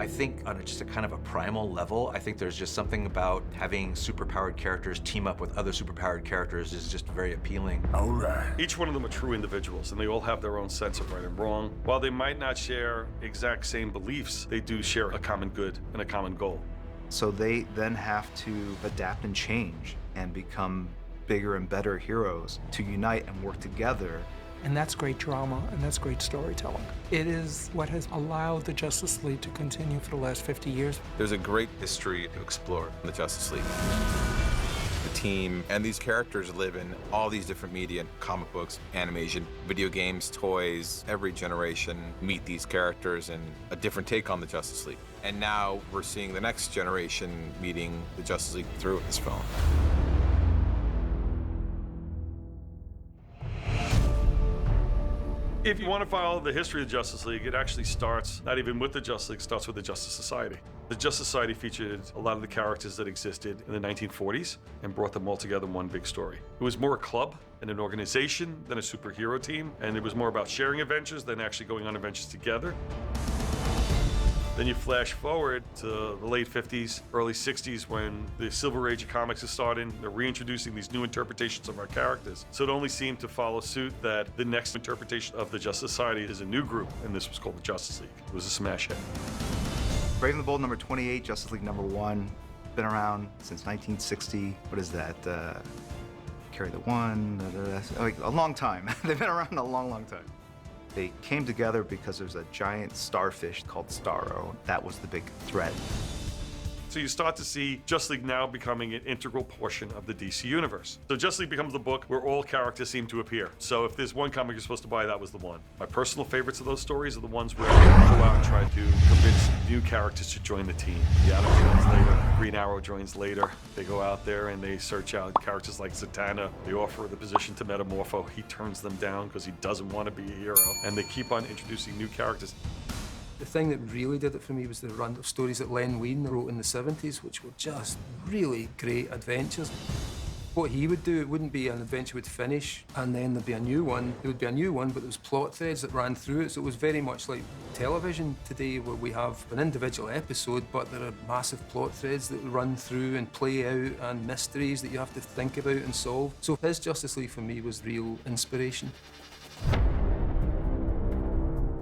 I think on just a kind of a primal level, I think there's just something about having superpowered characters team up with other superpowered characters is just very appealing. All right. Each one of them are true individuals, and they all have their own sense of right and wrong. While they might not share exact same beliefs, they do share a common good and a common goal. So they then have to adapt and change and become bigger and better heroes to unite and work together. And that's great drama, and that's great storytelling. It is what has allowed the Justice League to continue for the last 50 years. There's a great history to explore in the Justice League. The team and these characters live in all these different media, comic books, animation, video games, toys. Every generation meet these characters and a different take on the Justice League. And now we're seeing the next generation meeting the Justice League through this film. If you want to follow the history of the Justice League, it actually starts not even with the Justice League, it starts with the Justice Society. The Justice Society featured a lot of the characters that existed in the 1940s and brought them all together in one big story. It was more a club and an organization than a superhero team, and it was more about sharing adventures than actually going on adventures together. Then you flash forward to the late 50s, early 60s, when the Silver Age of comics is starting. They're reintroducing these new interpretations of our characters. So it only seemed to follow suit that the next interpretation of the Justice Society is a new group, and this was called the Justice League. It was a smash hit. Brave and the Bold number 28, Justice League number 1. Been around since 1960. What is that? Carry the One, like a long time. They've been around a long, long time. They came together because there's a giant starfish called Starro. That was the big threat. So you start to see Justice League now becoming an integral portion of the DC universe. So Justice League becomes the book where all characters seem to appear. So if there's one comic you're supposed to buy, that was the one. My personal favorites of those stories are the ones where they go out and try to convince new characters to join the team. The Atom joins later, Green Arrow joins later. They go out there and they search out characters like Zatanna. They offer the position to Metamorpho. He turns them down because he doesn't want to be a hero. And they keep on introducing new characters. The thing that really did it for me was the run of stories that Len Wein wrote in the 70s, which were just really great adventures. What he would do, it wouldn't be an adventure would finish and then there'd be a new one. There would be a new one, but there was plot threads that ran through it, so it was very much like television today, where we have an individual episode, but there are massive plot threads that run through and play out, and mysteries that you have to think about and solve. So his Justice League for me was real inspiration.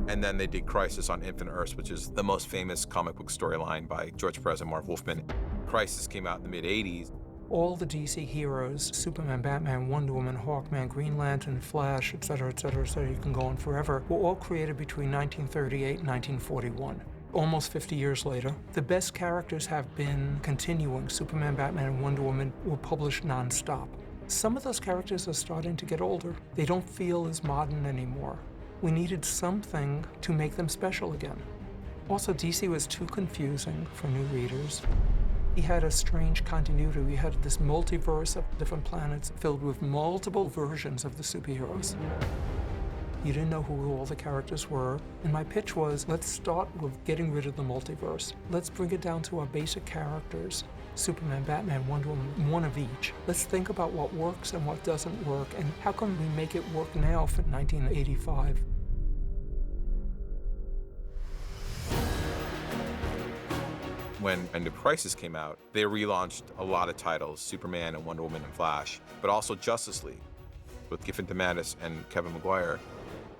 And then they did Crisis on Infinite Earths, which is the most famous comic book storyline by George Perez and Mark Wolfman. Crisis came out in the mid-'80s. All the DC heroes, Superman, Batman, Wonder Woman, Hawkman, Green Lantern, Flash, etc., etc., etc., you can go on forever, were all created between 1938 and 1941. Almost 50 years later, the best characters have been continuing. Superman, Batman, and Wonder Woman were published non-stop. Some of those characters are starting to get older. They don't feel as modern anymore. We needed something to make them special again. Also, DC was too confusing for new readers. He had a strange continuity. We had this multiverse of different planets filled with multiple versions of the superheroes. You didn't know who all the characters were. And my pitch was, let's start with getting rid of the multiverse. Let's bring it down to our basic characters. Superman, Batman, Wonder Woman, one of each. Let's think about what works and what doesn't work, and how can we make it work now for 1985? When End of Crisis came out, they relaunched a lot of titles, Superman and Wonder Woman and Flash, but also Justice League with Giffen DeMatteis and Kevin Maguire.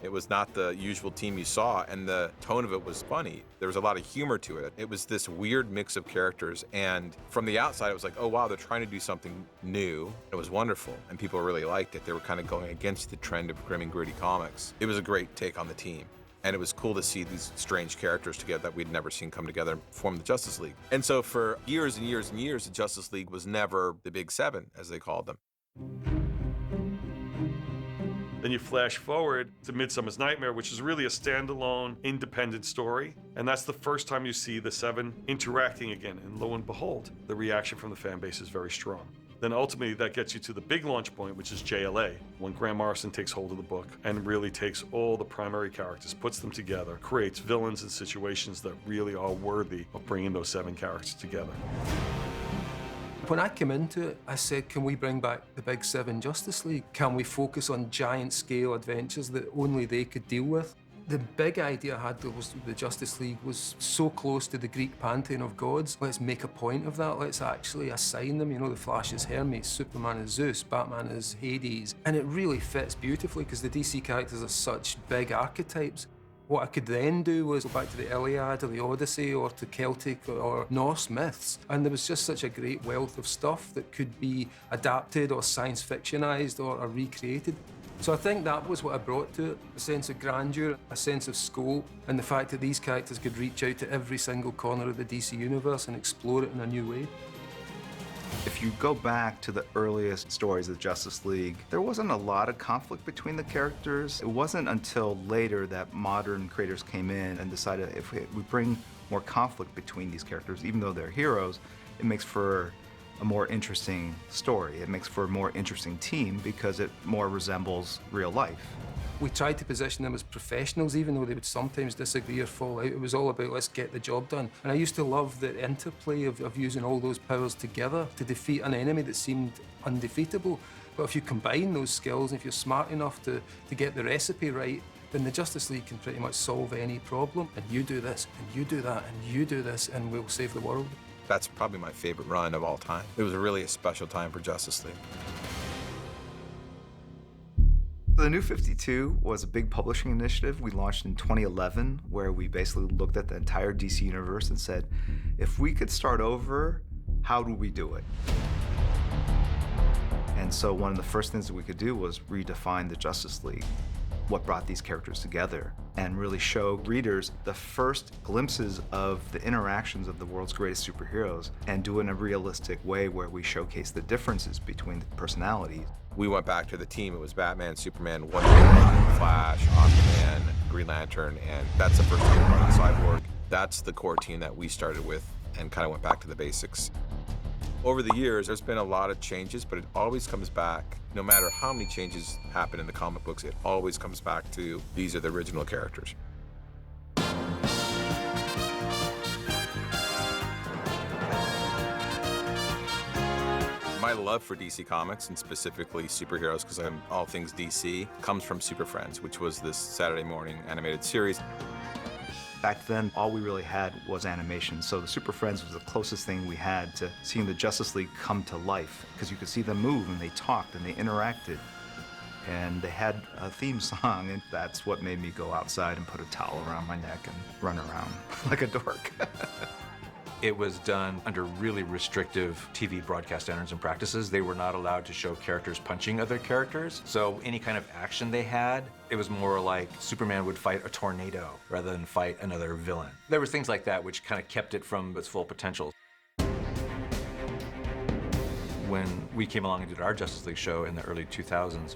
It was not the usual team you saw, and the tone of it was funny. There was a lot of humor to it. It was this weird mix of characters, and from the outside, it was like, oh wow, they're trying to do something new. It was wonderful, and people really liked it. They were kind of going against the trend of grim and gritty comics. It was a great take on the team, and it was cool to see these strange characters together that we'd never seen come together and form the Justice League. And so for years and years and years, the Justice League was never the Big Seven, as they called them. Then you flash forward to Midsummer's Nightmare, which is really a standalone, independent story. And that's the first time you see the Seven interacting again. And lo and behold, the reaction from the fan base is very strong. Then ultimately that gets you to the big launch point, which is JLA, when Grant Morrison takes hold of the book and really takes all the primary characters, puts them together, creates villains and situations that really are worthy of bringing those 7 characters together. When I came into it, I said, can we bring back the Big Seven Justice League? Can we focus on giant scale adventures that only they could deal with? The big idea I had was the Justice League was so close to the Greek pantheon of gods. Let's make a point of that. Let's actually assign them. You know, the Flash is Hermes, Superman is Zeus, Batman is Hades. And it really fits beautifully because the DC characters are such big archetypes. What I could then do was go back to the Iliad or the Odyssey or to Celtic or Norse myths. And there was just such a great wealth of stuff that could be adapted or science fictionized or recreated. So I think that was what I brought to it, a sense of grandeur, a sense of scope, and the fact that these characters could reach out to every single corner of the DC universe and explore it in a new way. If you go back to the earliest stories of the Justice League, there wasn't a lot of conflict between the characters. It wasn't until later that modern creators came in and decided if we bring more conflict between these characters, even though they're heroes, it makes for a more interesting story. It makes for a more interesting team because it more resembles real life. We tried to position them as professionals, even though they would sometimes disagree or fall out. It was all about let's get the job done. And I used to love the interplay of using all those powers together to defeat an enemy that seemed undefeatable. But if you combine those skills, if you're smart enough to get the recipe right, then the Justice League can pretty much solve any problem. And you do this, and you do that, and you do this, and we'll save the world. That's probably my favorite run of all time. It was really a special time for Justice League. The New 52 was a big publishing initiative we launched in 2011, where we basically looked at the entire DC universe and said, if we could start over, how do we do it? And so one of the first things that we could do was redefine the Justice League, what brought these characters together, and really show readers the first glimpses of the interactions of the world's greatest superheroes and do it in a realistic way where we showcase the differences between the personalities. We went back to the team. It was Batman, Superman, Wonder Woman, Flash, Aquaman, Green Lantern, and that's the first time we brought in Cyborg. That's the core team that we started with and kind of went back to the basics. Over the years, there's been a lot of changes, but it always comes back. No matter how many changes happen in the comic books, it always comes back to these are the original characters. My love for DC Comics, and specifically superheroes, because I'm all things DC, comes from Super Friends, which was this Saturday morning animated series. Back then, all we really had was animation, so the Super Friends was the closest thing we had to seeing the Justice League come to life, because you could see them move, and they talked, and they interacted. And they had a theme song, and that's what made me go outside and put a towel around my neck and run around like a dork. It was done under really restrictive TV broadcast standards and practices. They were not allowed to show characters punching other characters. So any kind of action they had, it was more like Superman would fight a tornado rather than fight another villain. There were things like that which kind of kept it from its full potential. When we came along and did our Justice League show in the early 2000s,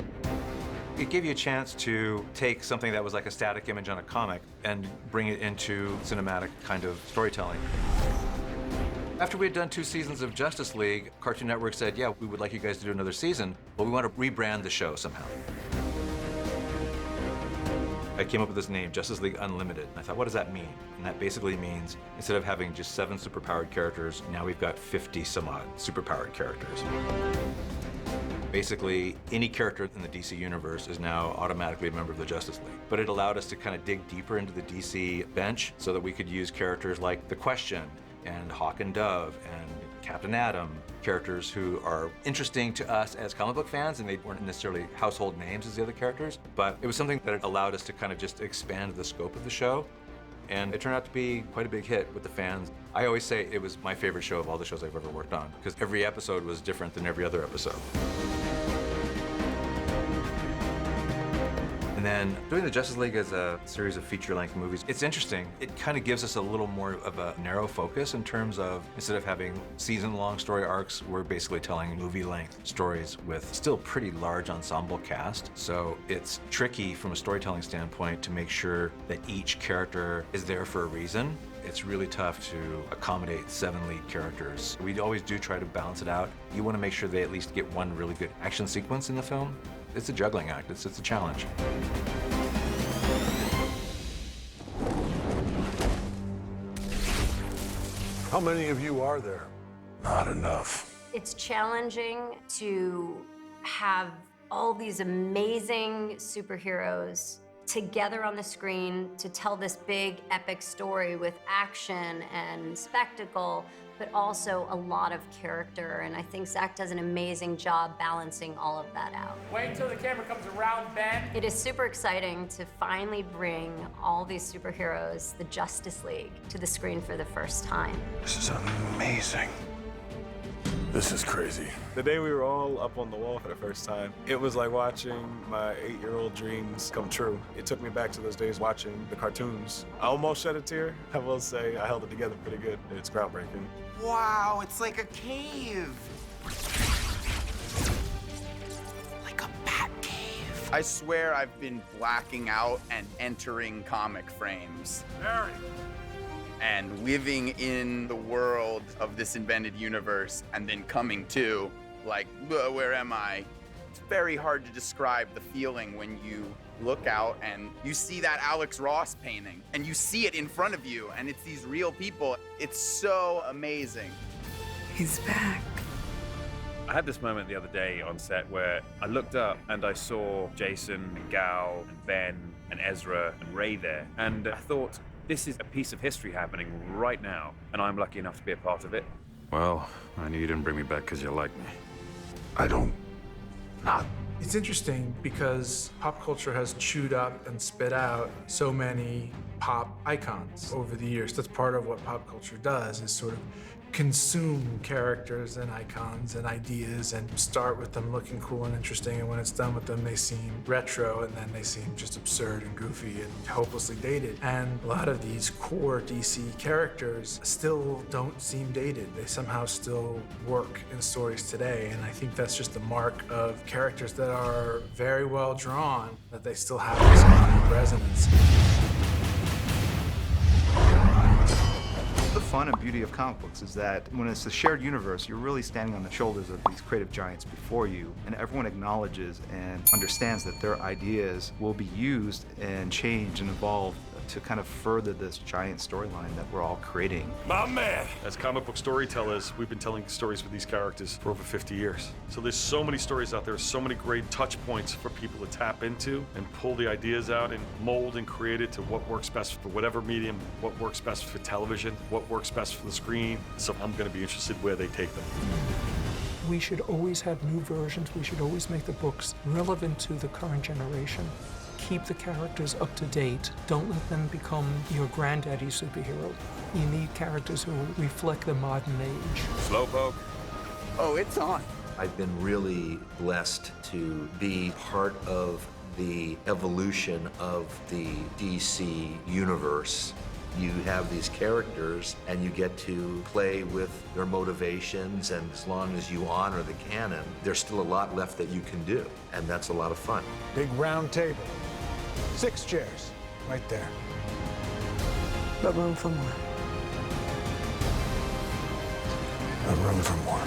it gave you a chance to take something that was like a static image on a comic and bring it into cinematic kind of storytelling. After we had done 2 seasons of Justice League, Cartoon Network said, yeah, we would like you guys to do another season, but we want to rebrand the show somehow. I came up with this name, Justice League Unlimited. And I thought, what does that mean? And that basically means instead of having just 7 superpowered characters, now we've got 50 some odd superpowered characters. Basically, any character in the DC universe is now automatically a member of the Justice League. But it allowed us to kind of dig deeper into the DC bench so that we could use characters like The Question and Hawk and Dove and Captain Atom, characters who are interesting to us as comic book fans, and they weren't necessarily household names as the other characters, but it was something that allowed us to kind of just expand the scope of the show. And it turned out to be quite a big hit with the fans. I always say it was my favorite show of all the shows I've ever worked on, because every episode was different than every other episode. And then doing the Justice League as a series of feature-length movies, it's interesting. It kind of gives us a little more of a narrow focus in terms of, instead of having season-long story arcs, we're basically telling movie-length stories with still pretty large ensemble cast. So it's tricky from a storytelling standpoint to make sure that each character is there for a reason. It's really tough to accommodate 7 lead characters. We always do try to balance it out. You want to make sure they at least get one really good action sequence in the film. It's a juggling act, it's a challenge. How many of you are there? Not enough. It's challenging to have all these amazing superheroes together on the screen to tell this big epic story with action and spectacle, but also a lot of character. And I think Zach does an amazing job balancing all of that out. Wait until the camera comes around, Ben. It is super exciting to finally bring all these superheroes, the Justice League, to the screen for the first time. This is amazing. This is crazy. The day we were all up on the wall for the first time, it was like watching my 8-year-old dreams come true. It took me back to those days watching the cartoons. I almost shed a tear. I will say I held it together pretty good. It's groundbreaking. Wow, it's like a cave. Like a bat cave. I swear I've been blacking out and entering comic frames. Harry. And living in the world of this invented universe and then coming to, like, where am I? It's very hard to describe the feeling when you look out and you see that Alex Ross painting and you see it in front of you and it's these real people. It's so amazing. He's back. I had this moment the other day on set where I looked up and I saw Jason and Gal and Ben and Ezra and Ray there, and I thought, this is a piece of history happening right now, and I'm lucky enough to be a part of it. Well, I knew you didn't bring me back because you like me. I don't. Not. It's interesting because pop culture has chewed up and spit out so many pop icons over the years. That's part of what pop culture does, is sort of consume characters and icons and ideas and start with them looking cool and interesting, and when it's done with them, they seem retro, and then they seem just absurd and goofy and hopelessly dated. And a lot of these core DC characters still don't seem dated. They somehow still work in stories today, and I think that's just the mark of characters that are very well drawn, that they still have this kind of resonance. The fun and beauty of comic books is that when it's a shared universe, you're really standing on the shoulders of these creative giants before you, and everyone acknowledges and understands that their ideas will be used and changed and evolved to kind of further this giant storyline that we're all creating. My man! As comic book storytellers, we've been telling stories with these characters for over 50 years. So there's so many stories out there, so many great touch points for people to tap into and pull the ideas out and mold and create it to what works best for whatever medium, what works best for television, what works best for the screen. So I'm going to be interested where they take them. We should always have new versions. We should always make the books relevant to the current generation. Keep the characters up to date. Don't let them become your granddaddy superhero. You need characters who reflect the modern age. Slowpoke. Oh, it's on. I've been really blessed to be part of the evolution of the DC universe. You have these characters and you get to play with their motivations, and as long as you honor the canon, there's still a lot left that you can do, and that's a lot of fun. Big round table. 6 chairs. Right there. But room for more. A room for more.